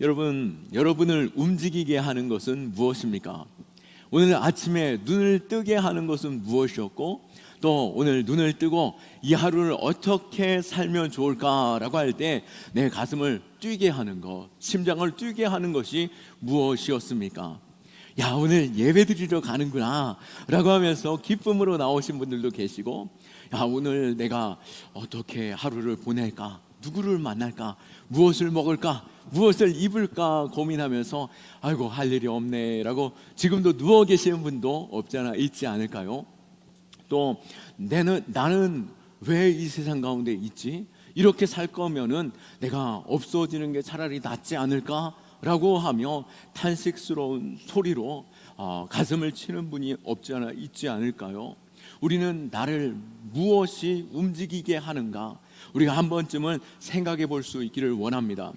여러분을 움직이게 하는 것은 무엇입니까? 오늘 아침에 눈을 뜨게 하는 것은 무엇이었고, 또 오늘 눈을 뜨고 이 하루를 어떻게 살면 좋을까라고 할 때 내 가슴을 뛰게 하는 것, 심장을 뛰게 하는 것이 무엇이었습니까? 야, 오늘 예배 드리러 가는구나 라고 하면서 기쁨으로 나오신 분들도 계시고, 야, 오늘 내가 어떻게 하루를 보낼까, 누구를 만날까, 무엇을 먹을까, 무엇을 입을까 고민하면서 아이고 할 일이 없네 라고 지금도 누워 계시는 분도 없잖아 있지 않을까요? 또 나는 왜 이 세상 가운데 있지? 이렇게 살 거면은 내가 없어지는 게 차라리 낫지 않을까? 라고 하며 탄식스러운 소리로 가슴을 치는 분이 없지 않아 있지 않을까요? 우리는 나를 무엇이 움직이게 하는가? 우리가 한 번쯤은 생각해 볼 수 있기를 원합니다.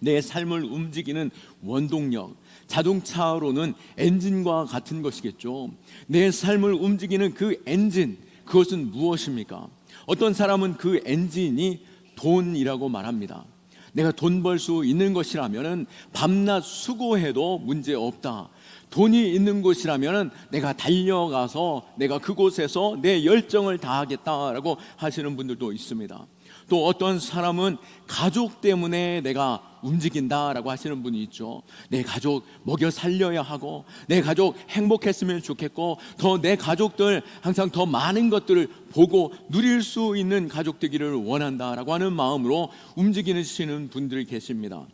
내 삶을 움직이는 원동력, 자동차로는 엔진과 같은 것이겠죠. 내 삶을 움직이는 그 엔진, 그것은 무엇입니까? 어떤 사람은 그 엔진이 돈이라고 말합니다. 내가 돈 벌 수 있는 것이라면 밤낮 수고해도 문제 없다. 돈이 있는 곳이라면 내가 달려가서 내가 그곳에서 내 열정을 다하겠다라고 하시는 분들도 있습니다. 또 어떤 사람은 가족 때문에 내가 움직인다라고 하시는 분이 있죠. 내 가족 먹여 살려야 하고, 내 가족 행복했으면 좋겠고, 더 내 가족들 항상 더 많은 것들을 보고 누릴 수 있는 가족 되기를 원한다라고 하는 마음으로 움직이시는 분들이 계십니다.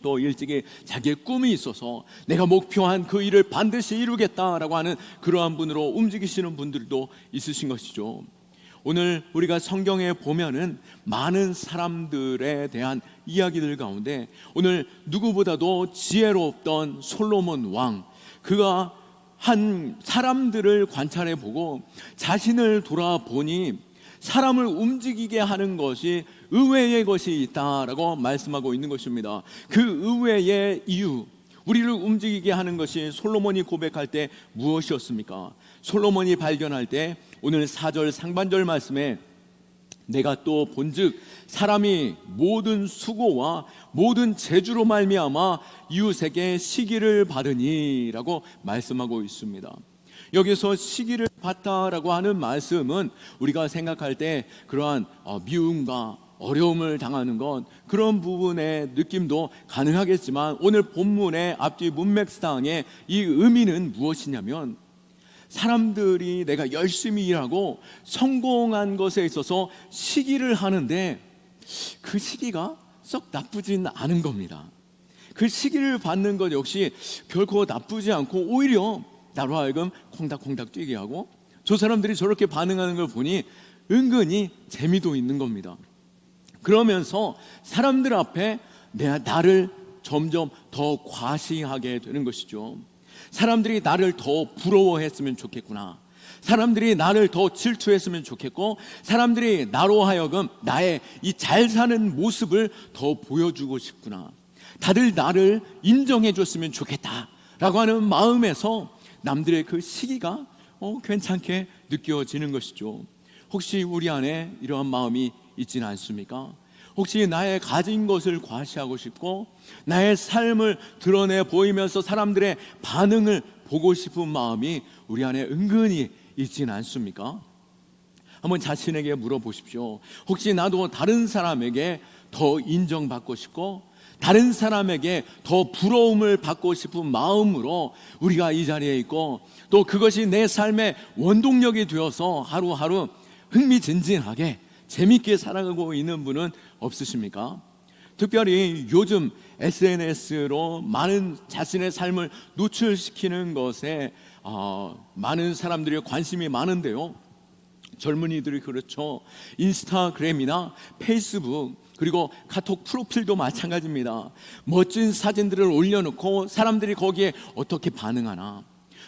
또 일찍이 자기의 꿈이 있어서 내가 목표한 그 일을 반드시 이루겠다라고 하는 그러한 분으로 움직이시는 분들도 있으신 것이죠. 오늘 우리가 성경에 보면은 많은 사람들에 대한 이야기들 가운데 오늘 누구보다도 지혜롭던 솔로몬 왕, 그가 한 사람들을 관찰해 보고 자신을 돌아보니 사람을 움직이게 하는 것이 의외의 것이 있다라고 말씀하고 있는 것입니다. 그 의외의 이유, 우리를 움직이게 하는 것이 솔로몬이 고백할 때 무엇이었습니까? 솔로몬이 발견할 때 오늘 4절 상반절 말씀에 내가 또 본즉 사람이 모든 수고와 모든 재주로 말미암아 이웃에게 시기를 받으니라고 말씀하고 있습니다. 여기서 시기를 받다라고 하는 말씀은 우리가 생각할 때 그러한 미움과 어려움을 당하는 것, 그런 부분의 느낌도 가능하겠지만 오늘 본문의 앞뒤 문맥상의 이 의미는 무엇이냐면, 사람들이 내가 열심히 일하고 성공한 것에 있어서 시기를 하는데 그 시기가 썩 나쁘진 않은 겁니다. 그 시기를 받는 것 역시 결코 나쁘지 않고 오히려 나로 하여금 콩닥콩닥 뛰게 하고, 저 사람들이 저렇게 반응하는 걸 보니 은근히 재미도 있는 겁니다. 그러면서 사람들 앞에 나를 점점 더 과시하게 되는 것이죠. 사람들이 나를 더 부러워했으면 좋겠구나, 사람들이 나를 더 질투했으면 좋겠고, 사람들이 나로 하여금 나의 이 잘 사는 모습을 더 보여주고 싶구나, 다들 나를 인정해 줬으면 좋겠다라고 하는 마음에서 남들의 그 시기가 괜찮게 느껴지는 것이죠. 혹시 우리 안에 이러한 마음이 있지는 않습니까? 혹시 나의 가진 것을 과시하고 싶고 나의 삶을 드러내 보이면서 사람들의 반응을 보고 싶은 마음이 우리 안에 은근히 있지는 않습니까? 한번 자신에게 물어보십시오. 혹시 나도 다른 사람에게 더 인정받고 싶고 다른 사람에게 더 부러움을 받고 싶은 마음으로 우리가 이 자리에 있고, 또 그것이 내 삶의 원동력이 되어서 하루하루 흥미진진하게 재밌게 살아가고 있는 분은 없으십니까? 특별히 요즘 SNS로 많은 자신의 삶을 노출시키는 것에 많은 사람들이 관심이 많은데요, 젊은이들이 그렇죠. 인스타그램이나 페이스북 그리고 카톡 프로필도 마찬가지입니다. 멋진 사진들을 올려놓고 사람들이 거기에 어떻게 반응하나,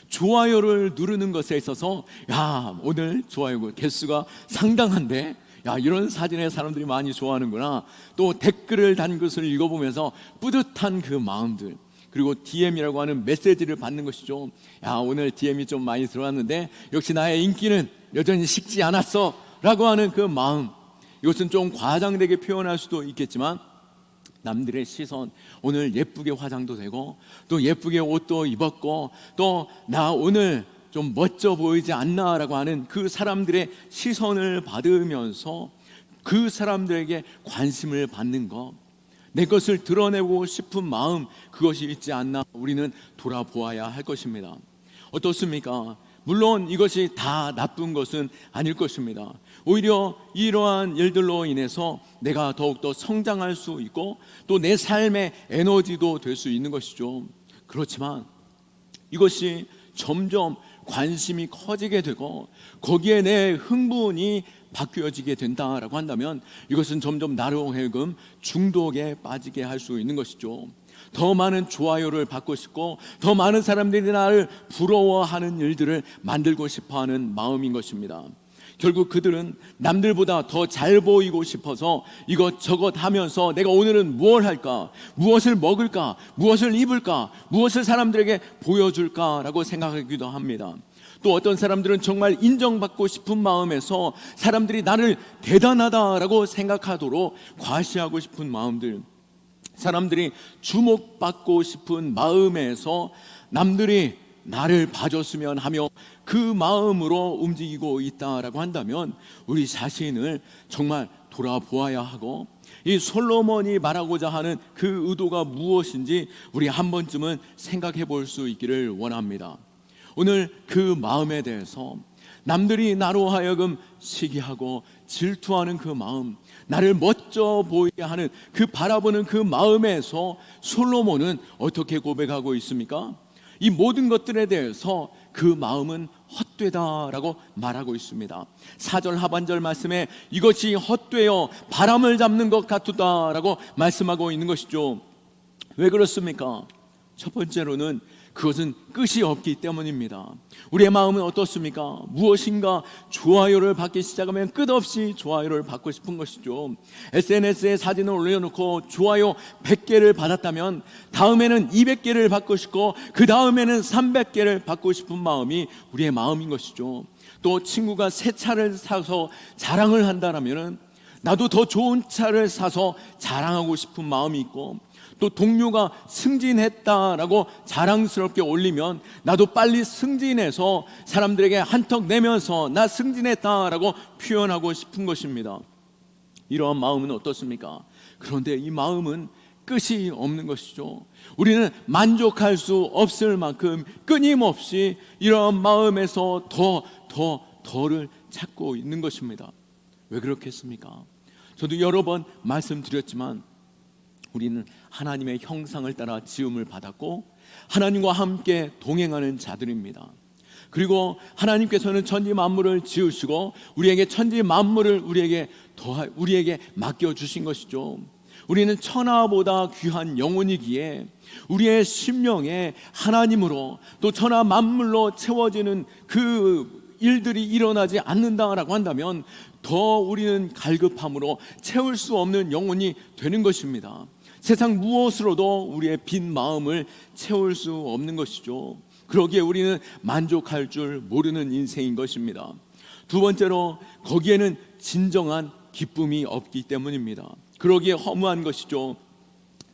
좋아요를 누르는 것에 있어서 야, 오늘 좋아요 개수가 상당한데, 야, 이런 사진에 사람들이 많이 좋아하는구나, 또 댓글을 단 것을 읽어보면서 뿌듯한 그 마음들, 그리고 DM이라고 하는 메시지를 받는 것이죠. 야, 오늘 DM이 좀 많이 들어왔는데 역시 나의 인기는 여전히 식지 않았어 라고 하는 그 마음, 이것은 좀 과장되게 표현할 수도 있겠지만 남들의 시선, 오늘 예쁘게 화장도 되고 또 예쁘게 옷도 입었고 또 나 오늘 좀 멋져 보이지 않나 라고 하는 그 사람들의 시선을 받으면서 그 사람들에게 관심을 받는 것, 내 것을 드러내고 싶은 마음, 그것이 있지 않나 우리는 돌아보아야 할 것입니다. 어떻습니까? 물론 이것이 다 나쁜 것은 아닐 것입니다. 오히려 이러한 일들로 인해서 내가 더욱더 성장할 수 있고 또 내 삶의 에너지도 될 수 있는 것이죠. 그렇지만 이것이 점점 관심이 커지게 되고 거기에 내 흥분이 바뀌어지게 된다라고 한다면 이것은 점점 나로 하여금 중독에 빠지게 할 수 있는 것이죠. 더 많은 좋아요를 받고 싶고 더 많은 사람들이 나를 부러워하는 일들을 만들고 싶어하는 마음인 것입니다. 결국 그들은 남들보다 더 잘 보이고 싶어서 이것저것 하면서 내가 오늘은 무엇을 할까, 무엇을 먹을까, 무엇을 입을까, 무엇을 사람들에게 보여줄까라고 생각하기도 합니다. 또 어떤 사람들은 정말 인정받고 싶은 마음에서 사람들이 나를 대단하다라고 생각하도록 과시하고 싶은 마음들, 사람들이 주목받고 싶은 마음에서 남들이 나를 봐줬으면 하며 그 마음으로 움직이고 있다라고 한다면 우리 자신을 정말 돌아보아야 하고 이 솔로몬이 말하고자 하는 그 의도가 무엇인지 우리 한 번쯤은 생각해 볼 수 있기를 원합니다. 오늘 그 마음에 대해서 남들이 나로 하여금 시기하고 질투하는 그 마음, 나를 멋져 보이게 하는 그 바라보는 그 마음에서 솔로몬은 어떻게 고백하고 있습니까? 이 모든 것들에 대해서 그 마음은 헛되다라고 말하고 있습니다. 4절 하반절 말씀에 이것이 헛되어 바람을 잡는 것 같다라고 말씀하고 있는 것이죠. 왜 그렇습니까? 첫 번째로는 그것은 끝이 없기 때문입니다. 우리의 마음은 어떻습니까? 무엇인가 좋아요를 받기 시작하면 끝없이 좋아요를 받고 싶은 것이죠. SNS에 사진을 올려놓고 좋아요 100개를 받았다면 다음에는 200개를 받고 싶고 그 다음에는 300개를 받고 싶은 마음이 우리의 마음인 것이죠. 또 친구가 새 차를 사서 자랑을 한다면 나도 더 좋은 차를 사서 자랑하고 싶은 마음이 있고, 또 동료가 승진했다라고 자랑스럽게 올리면 나도 빨리 승진해서 사람들에게 한턱 내면서 나 승진했다라고 표현하고 싶은 것입니다. 이러한 마음은 어떻습니까? 그런데 이 마음은 끝이 없는 것이죠. 우리는 만족할 수 없을 만큼 끊임없이 이러한 마음에서 더를 찾고 있는 것입니다. 왜 그렇겠습니까? 저도 여러 번 말씀드렸지만 우리는 하나님의 형상을 따라 지음을 받았고 하나님과 함께 동행하는 자들입니다. 그리고 하나님께서는 천지 만물을 지으시고 우리에게 천지 만물을 우리에게 맡겨주신 것이죠. 우리는 천하보다 귀한 영혼이기에 우리의 심령에 하나님으로 또 천하 만물로 채워지는 그 일들이 일어나지 않는다라고 한다면 더 우리는 갈급함으로 채울 수 없는 영혼이 되는 것입니다. 세상 무엇으로도 우리의 빈 마음을 채울 수 없는 것이죠. 그러기에 우리는 만족할 줄 모르는 인생인 것입니다. 두 번째로 거기에는 진정한 기쁨이 없기 때문입니다. 그러기에 허무한 것이죠.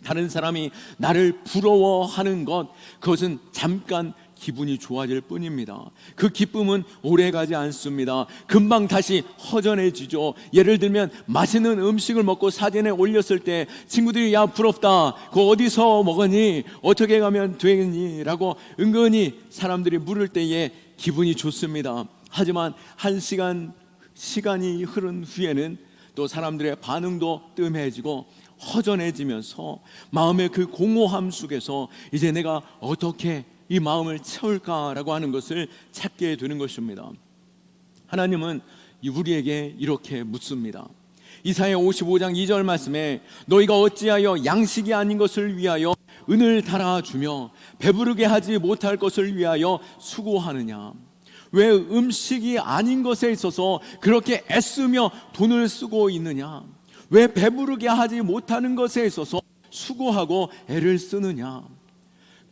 다른 사람이 나를 부러워하는 것, 그것은 잠깐 기분이 좋아질 뿐입니다. 그 기쁨은 오래가지 않습니다. 금방 다시 허전해지죠. 예를 들면 맛있는 음식을 먹고 사진에 올렸을 때 친구들이 야 부럽다, 그거 어디서 먹었니? 어떻게 가면 되겠니? 라고 은근히 사람들이 물을 때에 기분이 좋습니다. 하지만 시간이 흐른 후에는 또 사람들의 반응도 뜸해지고 허전해지면서 마음의 그 공허함 속에서 이제 내가 어떻게 이 마음을 채울까라고 하는 것을 찾게 되는 것입니다. 하나님은 우리에게 이렇게 묻습니다. 이사야 55장 2절 말씀에 너희가 어찌하여 양식이 아닌 것을 위하여 은을 달아주며 배부르게 하지 못할 것을 위하여 수고하느냐? 왜 음식이 아닌 것에 있어서 그렇게 애쓰며 돈을 쓰고 있느냐? 왜 배부르게 하지 못하는 것에 있어서 수고하고 애를 쓰느냐?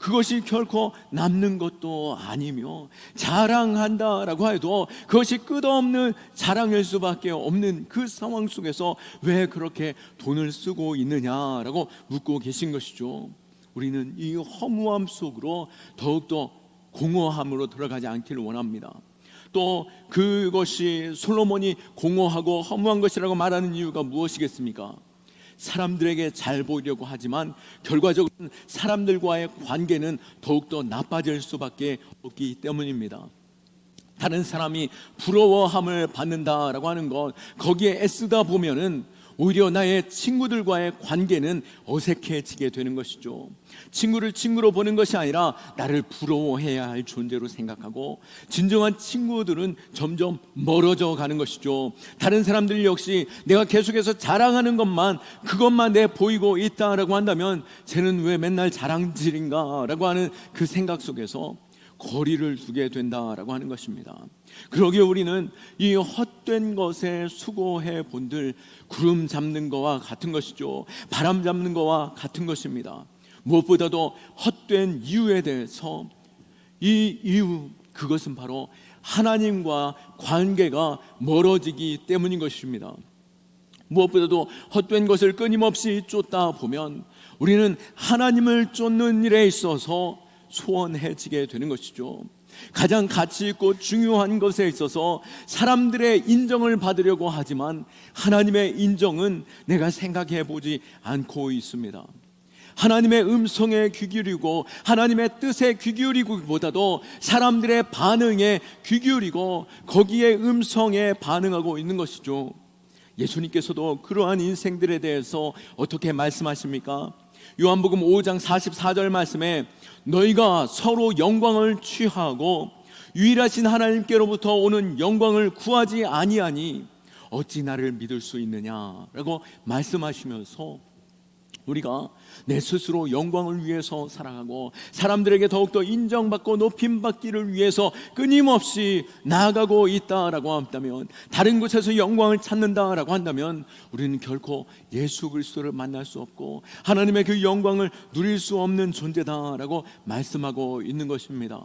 그것이 결코 남는 것도 아니며 자랑한다라고 해도 그것이 끝없는 자랑일 수밖에 없는 그 상황 속에서 왜 그렇게 돈을 쓰고 있느냐라고 묻고 계신 것이죠. 우리는 이 허무함 속으로 더욱더 공허함으로 들어가지 않기를 원합니다. 또 그것이 솔로몬이 공허하고 허무한 것이라고 말하는 이유가 무엇이겠습니까? 사람들에게 잘 보이려고 하지만 결과적으로는 사람들과의 관계는 더욱더 나빠질 수밖에 없기 때문입니다. 다른 사람이 부러워함을 받는다라고 하는 것, 거기에 애쓰다 보면은 오히려 나의 친구들과의 관계는 어색해지게 되는 것이죠. 친구를 친구로 보는 것이 아니라 나를 부러워해야 할 존재로 생각하고, 진정한 친구들은 점점 멀어져 가는 것이죠. 다른 사람들 역시 내가 계속해서 자랑하는 것만, 그것만 내 보이고 있다라고 한다면 쟤는 왜 맨날 자랑질인가 라고 하는 그 생각 속에서 거리를 두게 된다라고 하는 것입니다. 그러기에 우리는 이 헛된 것에 수고해 본들 구름 잡는 거와 같은 것이죠. 바람 잡는 거와 같은 것입니다. 무엇보다도 헛된 이유에 대해서, 이 이유, 그것은 바로 하나님과 관계가 멀어지기 때문인 것입니다. 무엇보다도 헛된 것을 끊임없이 쫓다 보면 우리는 하나님을 쫓는 일에 있어서 소원해지게 되는 것이죠. 가장 가치 있고 중요한 것에 있어서 사람들의 인정을 받으려고 하지만 하나님의 인정은 내가 생각해 보지 않고 있습니다. 하나님의 음성에 귀 기울이고 하나님의 뜻에 귀 기울이기보다도 사람들의 반응에 귀 기울이고 거기에 음성에 반응하고 있는 것이죠. 예수님께서도 그러한 인생들에 대해서 어떻게 말씀하십니까? 요한복음 5장 44절 말씀에 너희가 서로 영광을 취하고 유일하신 하나님께로부터 오는 영광을 구하지 아니하니 어찌 나를 믿을 수 있느냐라고 말씀하시면서 우리가 내 스스로 영광을 위해서 살아가고 사람들에게 더욱더 인정받고 높임받기를 위해서 끊임없이 나아가고 있다라고 한다면, 다른 곳에서 영광을 찾는다라고 한다면 우리는 결코 예수 그리스도를 만날 수 없고 하나님의 그 영광을 누릴 수 없는 존재다라고 말씀하고 있는 것입니다.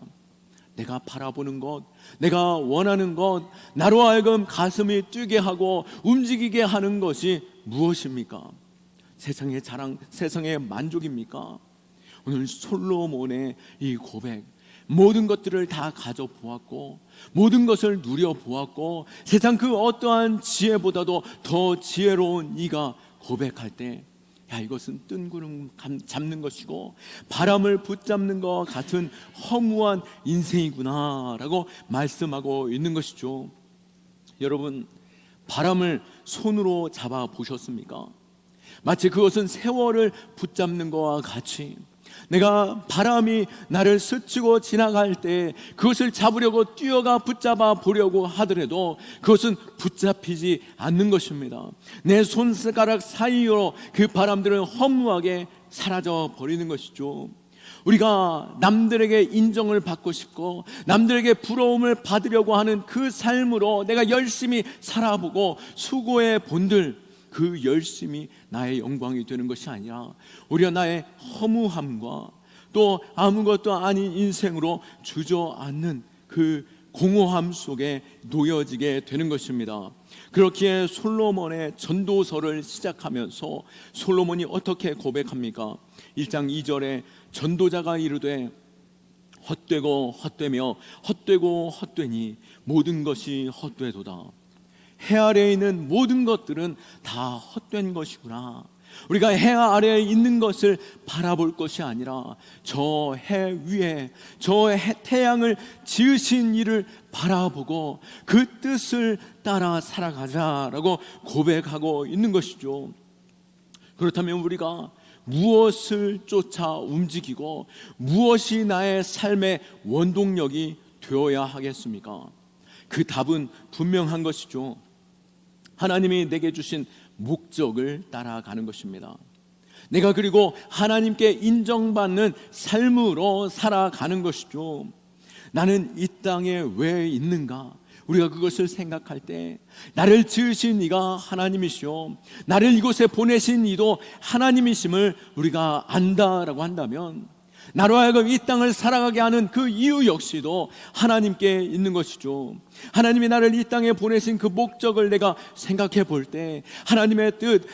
내가 바라보는 것, 내가 원하는 것, 나로 하여금 가슴이 뛰게 하고 움직이게 하는 것이 무엇입니까? 세상의 자랑, 세상의 만족입니까? 오늘 솔로몬의 이 고백, 모든 것들을 다 가져보았고 모든 것을 누려보았고 세상 그 어떠한 지혜보다도 더 지혜로운 이가 고백할 때, 야, 이것은 뜬구름 잡는 것이고 바람을 붙잡는 것 같은 허무한 인생이구나 라고 말씀하고 있는 것이죠. 여러분, 바람을 손으로 잡아 보셨습니까? 마치 그것은 세월을 붙잡는 것과 같이 내가 바람이 나를 스치고 지나갈 때 그것을 잡으려고 뛰어가 붙잡아 보려고 하더라도 그것은 붙잡히지 않는 것입니다. 내 손가락 사이로 그 바람들은 허무하게 사라져 버리는 것이죠. 우리가 남들에게 인정을 받고 싶고 남들에게 부러움을 받으려고 하는 그 삶으로 내가 열심히 살아보고 수고해 본들, 그 열심이 나의 영광이 되는 것이 아니라 오히려 나의 허무함과 또 아무것도 아닌 인생으로 주저앉는 그 공허함 속에 놓여지게 되는 것입니다. 그렇기에 솔로몬의 전도서를 시작하면서 솔로몬이 어떻게 고백합니까? 1장 2절에 전도자가 이르되 헛되고 헛되며 헛되고 헛되니 모든 것이 헛되도다. 해 아래에 있는 모든 것들은 다 헛된 것이구나. 우리가 해 아래에 있는 것을 바라볼 것이 아니라 저 해 위에 저 태양을 지으신 이를 바라보고 그 뜻을 따라 살아가자라고 고백하고 있는 것이죠. 그렇다면 우리가 무엇을 쫓아 움직이고 무엇이 나의 삶의 원동력이 되어야 하겠습니까? 그 답은 분명한 것이죠. 하나님이 내게 주신 목적을 따라가는 것입니다. 내가 그리고 하나님께 인정받는 삶으로 살아가는 것이죠. 나는 이 땅에 왜 있는가? 우리가 그것을 생각할 때 나를 지으신 이가 하나님이시오, 나를 이곳에 보내신 이도 하나님이심을 우리가 안다라고 한다면 나로 하여금 이 땅을 살아가게 하는 그 이유 역시도 하나님께 있는 것이죠. 하나님이 나를 이 땅에 보내신 그 목적을 내가 생각해 볼 때 하나님의 뜻,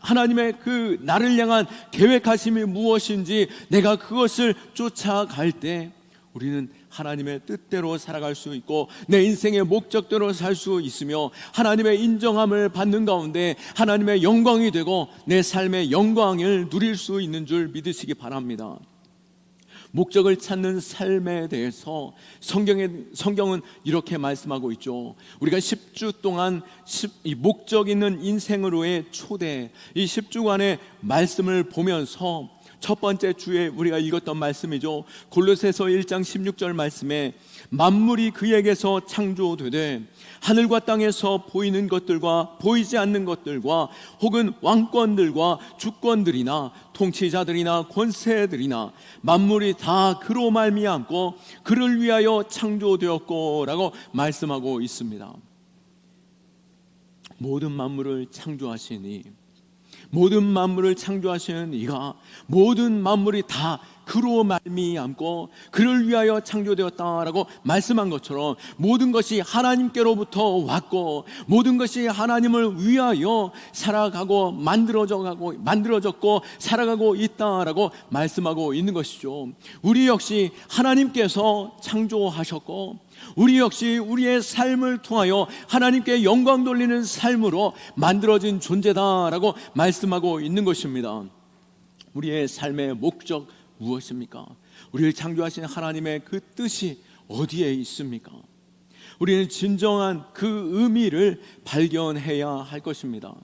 하나님의 그 나를 향한 계획하심이 무엇인지 내가 그것을 쫓아갈 때 우리는 하나님의 뜻대로 살아갈 수 있고 내 인생의 목적대로 살 수 있으며 하나님의 인정함을 받는 가운데 하나님의 영광이 되고 내 삶의 영광을 누릴 수 있는 줄 믿으시기 바랍니다. 목적을 찾는 삶에 대해서 성경은 이렇게 말씀하고 있죠. 우리가 10주 동안 이 목적 있는 인생으로의 초대, 이 10주간의 말씀을 보면서 첫 번째 주에 우리가 읽었던 말씀이죠. 골로새서 1장 16절 말씀에 만물이 그에게서 창조되되 하늘과 땅에서 보이는 것들과 보이지 않는 것들과 혹은 왕권들과 주권들이나 통치자들이나 권세들이나 만물이 다 그로 말미암고 그를 위하여 창조되었고 라고 말씀하고 있습니다. 모든 만물을 창조하시니, 모든 만물을 창조하시는 이가 모든 만물이 다 그로 말미암고 그를 위하여 창조되었다라고 말씀한 것처럼 모든 것이 하나님께로부터 왔고 모든 것이 하나님을 위하여 살아가고 만들어졌고 살아가고 있다라고 말씀하고 있는 것이죠. 우리 역시 하나님께서 창조하셨고 우리 역시 우리의 삶을 통하여 하나님께 영광 돌리는 삶으로 만들어진 존재다라고 말씀하고 있는 것입니다. 우리의 삶의 목적 무엇입니까? 우리를 창조하신 하나님의 그 뜻이 어디에 있습니까? 우리는 진정한 그 의미를 발견해야 할 것입니다.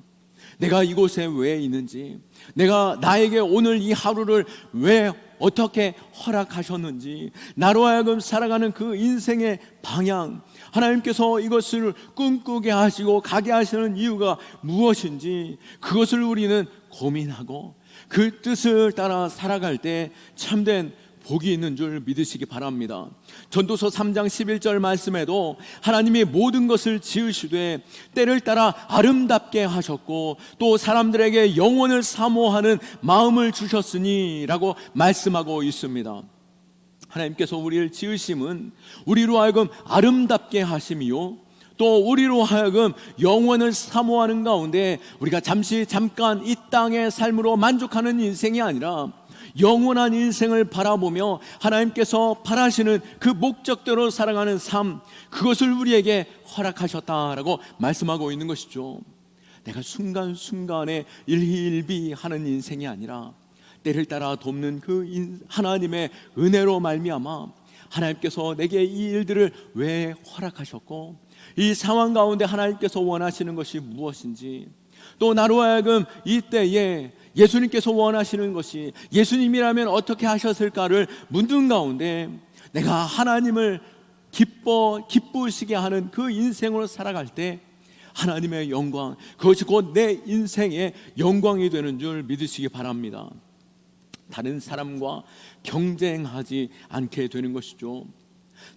내가 이곳에 왜 있는지, 내가 나에게 오늘 이 하루를 왜 어떻게 허락하셨는지, 나로 하여금 살아가는 그 인생의 방향, 하나님께서 이것을 꿈꾸게 하시고 가게 하시는 이유가 무엇인지 그것을 우리는 고민하고 그 뜻을 따라 살아갈 때 참된 복이 있는 줄 믿으시기 바랍니다. 전도서 3장 11절 말씀에도 하나님이 모든 것을 지으시되 때를 따라 아름답게 하셨고 또 사람들에게 영원을 사모하는 마음을 주셨으니 라고 말씀하고 있습니다. 하나님께서 우리를 지으심은 우리로 하여금 아름답게 하심이요 또 우리로 하여금 영원을 사모하는 가운데 우리가 잠깐 이 땅의 삶으로 만족하는 인생이 아니라 영원한 인생을 바라보며 하나님께서 바라시는 그 목적대로 살아가는 삶, 그것을 우리에게 허락하셨다라고 말씀하고 있는 것이죠. 내가 순간순간에 일희일비하는 인생이 아니라 때를 따라 돕는 그 하나님의 은혜로 말미암아 하나님께서 내게 이 일들을 왜 허락하셨고 이 상황 가운데 하나님께서 원하시는 것이 무엇인지, 또 나로 하여금 이때에 예수님께서 원하시는 것이 예수님이라면 어떻게 하셨을까를 묻는 가운데 내가 하나님을 기쁘시게 하는 그 인생으로 살아갈 때 하나님의 영광, 그것이 곧 내 인생의 영광이 되는 줄 믿으시기 바랍니다. 다른 사람과 경쟁하지 않게 되는 것이죠.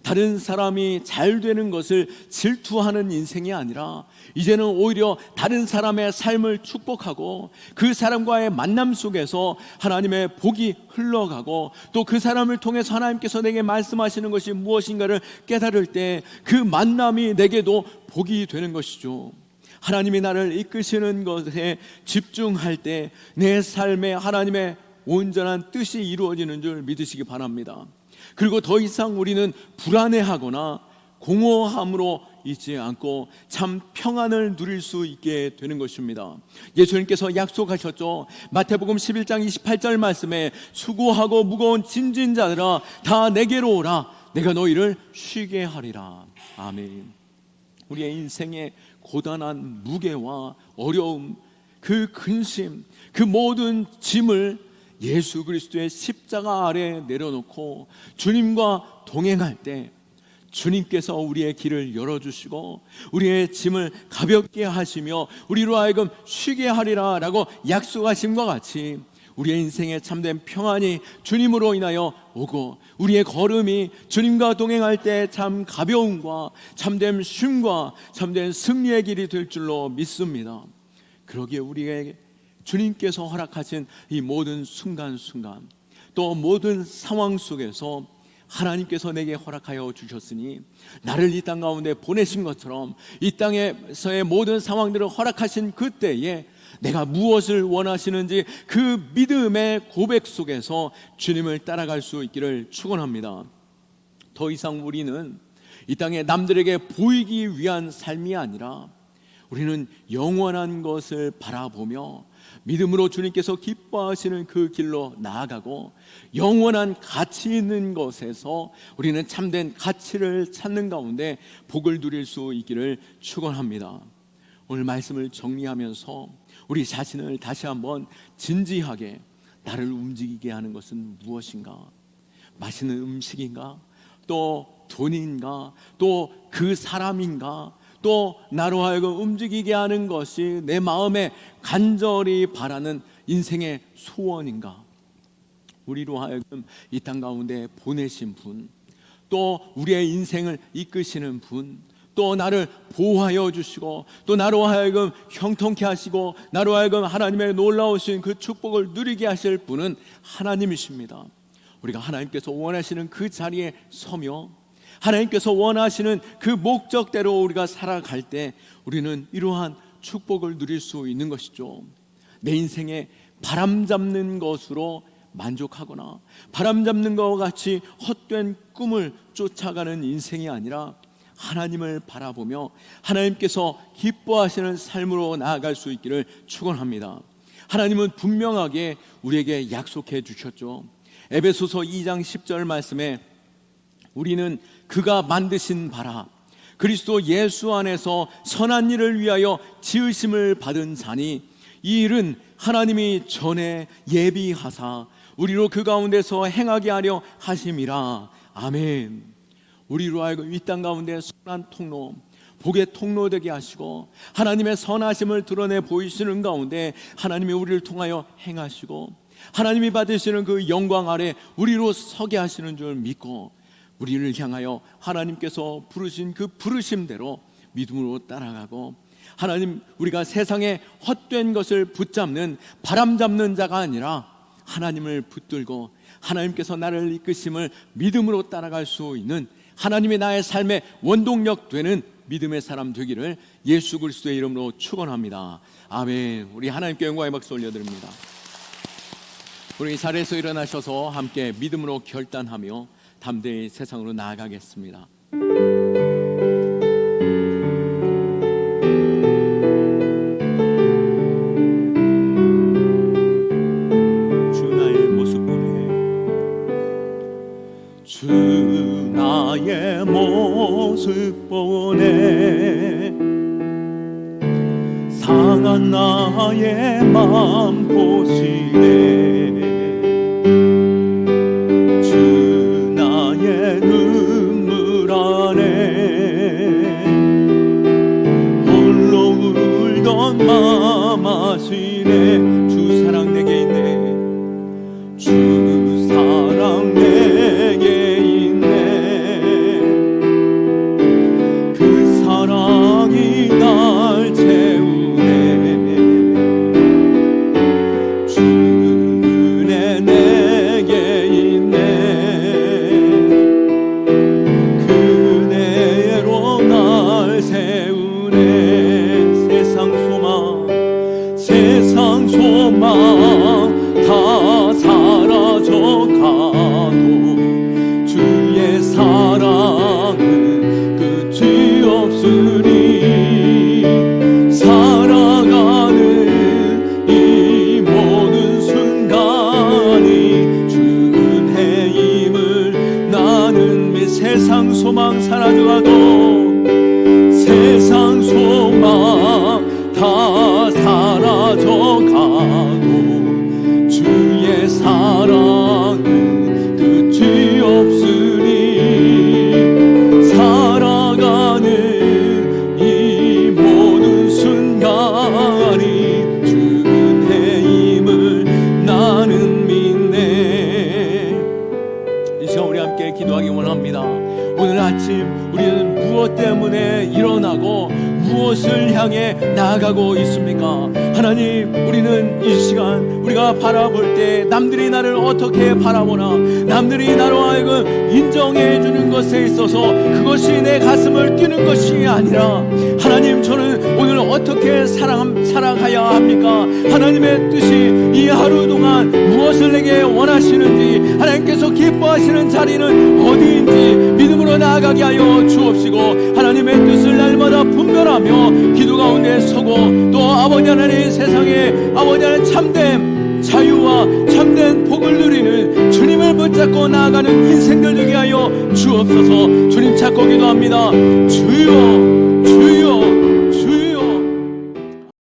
다른 사람이 잘 되는 것을 질투하는 인생이 아니라 이제는 오히려 다른 사람의 삶을 축복하고 그 사람과의 만남 속에서 하나님의 복이 흘러가고 또 그 사람을 통해서 하나님께서 내게 말씀하시는 것이 무엇인가를 깨달을 때 그 만남이 내게도 복이 되는 것이죠. 하나님이 나를 이끄시는 것에 집중할 때 내 삶에 하나님의 온전한 뜻이 이루어지는 줄 믿으시기 바랍니다. 그리고 더 이상 우리는 불안해하거나 공허함으로 있지 않고 참 평안을 누릴 수 있게 되는 것입니다. 예수님께서 약속하셨죠. 마태복음 11장 28절 말씀에 수고하고 무거운 짐진 자들아 다 내게로 오라 내가 너희를 쉬게 하리라. 아멘. 우리의 인생의 고단한 무게와 어려움, 그 근심, 그 모든 짐을 예수 그리스도의 십자가 아래 내려놓고 주님과 동행할 때 주님께서 우리의 길을 열어주시고 우리의 짐을 가볍게 하시며 우리로 하여금 쉬게 하리라 라고 약속하심과 같이 우리의 인생에 참된 평안이 주님으로 인하여 오고 우리의 걸음이 주님과 동행할 때 참 가벼움과 참된 쉼과 참된 승리의 길이 될 줄로 믿습니다. 그러기에 우리에게 주님께서 허락하신 이 모든 순간순간 또 모든 상황 속에서 하나님께서 내게 허락하여 주셨으니 나를 이 땅 가운데 보내신 것처럼 이 땅에서의 모든 상황들을 허락하신 그때에 내가 무엇을 원하시는지 그 믿음의 고백 속에서 주님을 따라갈 수 있기를 축원합니다. 더 이상 우리는 이 땅에 남들에게 보이기 위한 삶이 아니라 우리는 영원한 것을 바라보며 믿음으로 주님께서 기뻐하시는 그 길로 나아가고 영원한 가치 있는 것에서 우리는 참된 가치를 찾는 가운데 복을 누릴 수 있기를 축원합니다. 오늘 말씀을 정리하면서 우리 자신을 다시 한번 진지하게, 나를 움직이게 하는 것은 무엇인가? 맛있는 음식인가? 또 돈인가? 또 그 사람인가? 또 나로 하여금 움직이게 하는 것이 내 마음에 간절히 바라는 인생의 소원인가? 우리로 하여금 이 땅 가운데 보내신 분, 또 우리의 인생을 이끄시는 분, 또 나를 보호하여 주시고 또 나로 하여금 형통케 하시고 나로 하여금 하나님의 놀라우신 그 축복을 누리게 하실 분은 하나님이십니다. 우리가 하나님께서 원하시는 그 자리에 서며 하나님께서 원하시는 그 목적대로 우리가 살아갈 때 우리는 이러한 축복을 누릴 수 있는 것이죠. 내 인생에 바람 잡는 것으로 만족하거나 바람 잡는 것과 같이 헛된 꿈을 쫓아가는 인생이 아니라 하나님을 바라보며 하나님께서 기뻐하시는 삶으로 나아갈 수 있기를 축원합니다. 하나님은 분명하게 우리에게 약속해 주셨죠. 에베소서 2장 10절 말씀에 우리는 그가 만드신 바라 그리스도 예수 안에서 선한 일을 위하여 지으심을 받은 자니 이 일은 하나님이 전에 예비하사 우리로 그 가운데서 행하게 하려 하심이라. 아멘. 우리로 하여금 이 땅 가운데 선한 통로, 복의 통로 되게 하시고 하나님의 선하심을 드러내 보이시는 가운데 하나님이 우리를 통하여 행하시고 하나님이 받으시는 그 영광 아래 우리로 서게 하시는 줄 믿고 우리를 향하여 하나님께서 부르신 그 부르심대로 믿음으로 따라가고 하나님, 우리가 세상에 헛된 것을 붙잡는 바람 잡는 자가 아니라 하나님을 붙들고 하나님께서 나를 이끄심을 믿음으로 따라갈 수 있는 하나님이 나의 삶의 원동력 되는 믿음의 사람 되기를 예수 그리스도의 이름으로 축원합니다. 아멘. 우리 하나님께 영광의 박수 올려드립니다. 우리 자리에서 일어나셔서 함께 믿음으로 결단하며 담대히 세상으로 나아가겠습니다. 주 나의 모습 보내, 주 나의 모습 보내, 상한 나의 맘 보시네. 마마시네. 주 사랑 내게 있네. 주 사랑 내게 있네. 그 사랑이 날 채우네. 주 은혜 내게 있네. 그 은혜로 날 세우네. 세상 소망 다 사라져 가도 주의 사랑은 끝이 없으니 살아가는 이 모든 순간이 주 은혜임을 나는 믿. 세상 소망 사라져 가도 세상 소망 다 사라져 가도 주의 사랑은 끝이 없으니 살아가는 이 모든 순간이 주 은혜임을 나는 믿네. 이 시간 우리 함께 기도하기 원합니다. 오늘 아침 우리는 무엇 때문에 일어나고 무엇 무엇을 향해 나아가고 있습니까? 하나님, 우리는 이 시간 우리가 바라볼 때 남들이 나를 어떻게 바라보나, 남들이 나로 하여금 인정해 주는 것에 있어서 그것이 내 가슴을 뛰는 것이 아니라, 하나님, 저는 오늘 어떻게 살아가야 합니까? 하나님의 뜻이 이 하루 동안 무엇을 내게 원하시는지, 하나님께서 기뻐하시는 자리는 어디인지 믿음으로 나아가게 하여 주옵시고, 하나님의 뜻을 날마다 분별하며 기도 가운데 서고, 또 아버지 하나님, 세상에 아버지 하나님 참된 자유와 참된 복을 누리는 주님을 붙잡고 나아가는 인생들 되게 하여 주옵소서. 주님 찾고 기도합니다. 주여